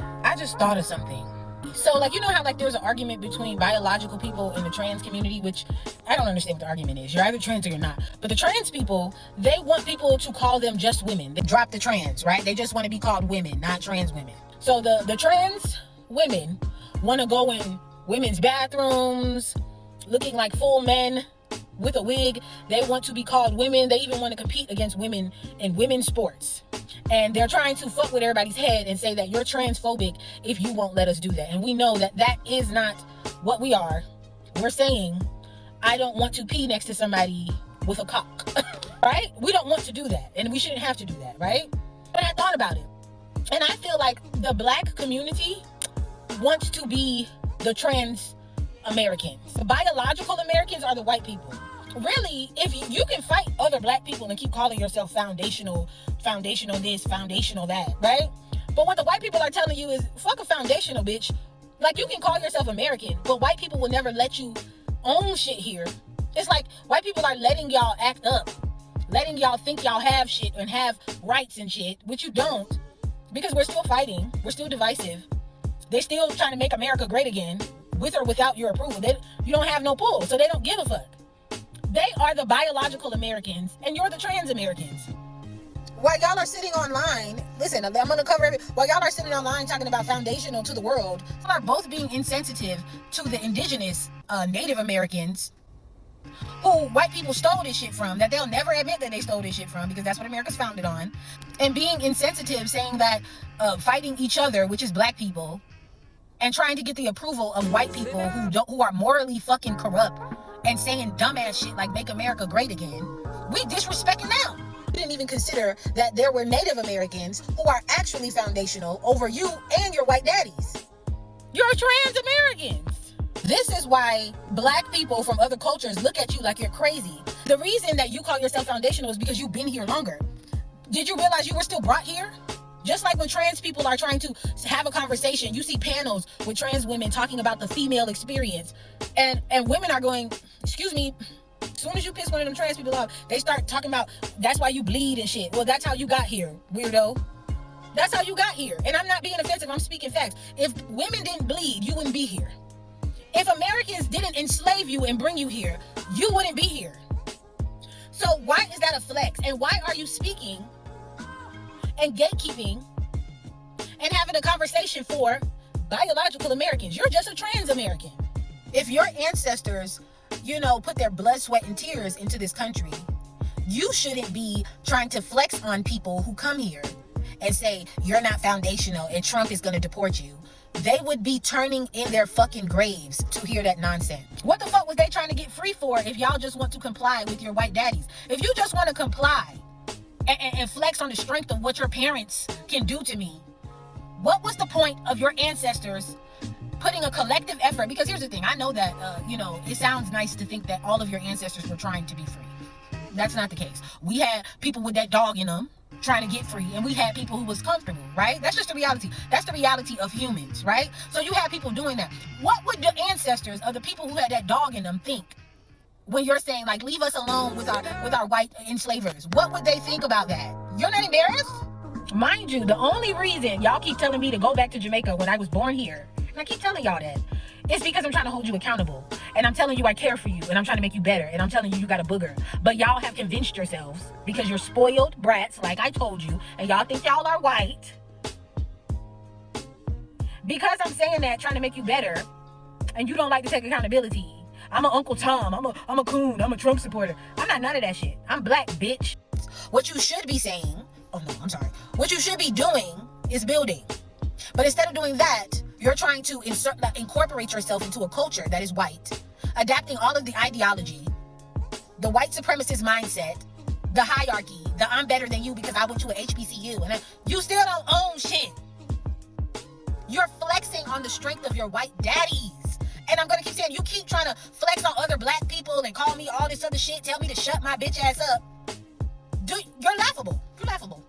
I just thought of something. So, like, you know how, like, there's an argument between biological people and the trans community, which I don't understand what the argument is. You're either trans or you're not. But the trans people, they want people to call them just women. They drop the trans, right? They just want to be called women, not trans women. So the trans women want to go in women's bathrooms, looking like full men with a wig. They want to be called women. They even want to compete against women in women's sports. And they're trying to fuck with everybody's head and say that you're transphobic if you won't let us do that. And we know that that is not what we are. We're saying, I don't want to pee next to somebody with a cock, right? We don't want to do that. And we shouldn't have to do that, right? But I thought about it. And I feel like the black community wants to be the trans Americans. The biological Americans are the white people. Really, if you can fight other black people and keep calling yourself foundational this, foundational that, right? But what the white people are telling you is, fuck a foundational, bitch. Like, you can call yourself American, but white people will never let you own shit here. It's like white people are letting y'all act up, letting y'all think y'all have shit and have rights and shit, which you don't, because we're still fighting. We're still divisive. They're still trying to make America great again, with or without your approval. You don't have no pull, so they don't give a fuck. They are the biological Americans, and you're the trans Americans. While y'all are sitting online, listen, I'm going to cover it. While y'all are sitting online talking about foundational to the world, y'all are both being insensitive to the indigenous Native Americans who white people stole this shit from, that they'll never admit that they stole this shit from, because that's what America's founded on. And being insensitive, saying that fighting each other, which is black people, and trying to get the approval of white people who are morally fucking corrupt and saying dumbass shit like make America great again. We disrespecting them. We didn't even consider that there were Native Americans who are actually foundational over you and your white daddies. You're trans Americans. This is why black people from other cultures look at you like you're crazy. The reason that you call yourself foundational is because you've been here longer. Did you realize you were still brought here? Just like when trans people are trying to have a conversation, you see panels with trans women talking about the female experience. And women are going, excuse me, as soon as you piss one of them trans people off, they start talking about, that's why you bleed and shit. Well, that's how you got here, weirdo. That's how you got here. And I'm not being offensive, I'm speaking facts. If women didn't bleed, you wouldn't be here. If Americans didn't enslave you and bring you here, you wouldn't be here. So why is that a flex? And why are you speaking and gatekeeping and having a conversation for biological Americans? You're just a trans American. If your ancestors, put their blood, sweat, and tears into this country, you shouldn't be trying to flex on people who come here and say, you're not foundational and Trump is going to deport you. They would be turning in their fucking graves to hear that nonsense. What the fuck was they trying to get free for if y'all just want to comply with your white daddies? If you just want to comply and flex on the strength of what your parents can do to me, what was the point of your ancestors putting a collective effort? Because here's the thing, I know that, it sounds nice to think that all of your ancestors were trying to be free. That's not the case. We had people with that dog in them trying to get free, and we had people who was comfortable, right? That's just the reality. That's the reality of humans, right? So you have people doing that. What would the ancestors of the people who had that dog in them think when you're saying, like, leave us alone with our white enslavers? What would they think about that? You're not embarrassed? Mind you, the only reason y'all keep telling me to go back to Jamaica when I was born here, and I keep telling y'all that, it's because I'm trying to hold you accountable. And I'm telling you I care for you. And I'm trying to make you better. And I'm telling you got a booger. But y'all have convinced yourselves, because you're spoiled brats, like I told you, and y'all think y'all are white. Because I'm saying that, trying to make you better, and you don't like to take accountability. I'm a Uncle Tom. I'm a coon. I'm a Trump supporter. I'm not none of that shit. I'm black, bitch. What you should be saying, what you should be doing is building. But instead of doing that, you're trying to incorporate yourself into a culture that is white, adapting all of the ideology, the white supremacist mindset, the hierarchy, the I'm better than you because I went to a HBCU, and you still don't own shit. You're flexing on the strength of your white daddies. And I'm going to keep saying, you keep trying to flex on other black people and call me all this other shit, tell me to shut my bitch ass up. Dude, you're laughable. You're laughable.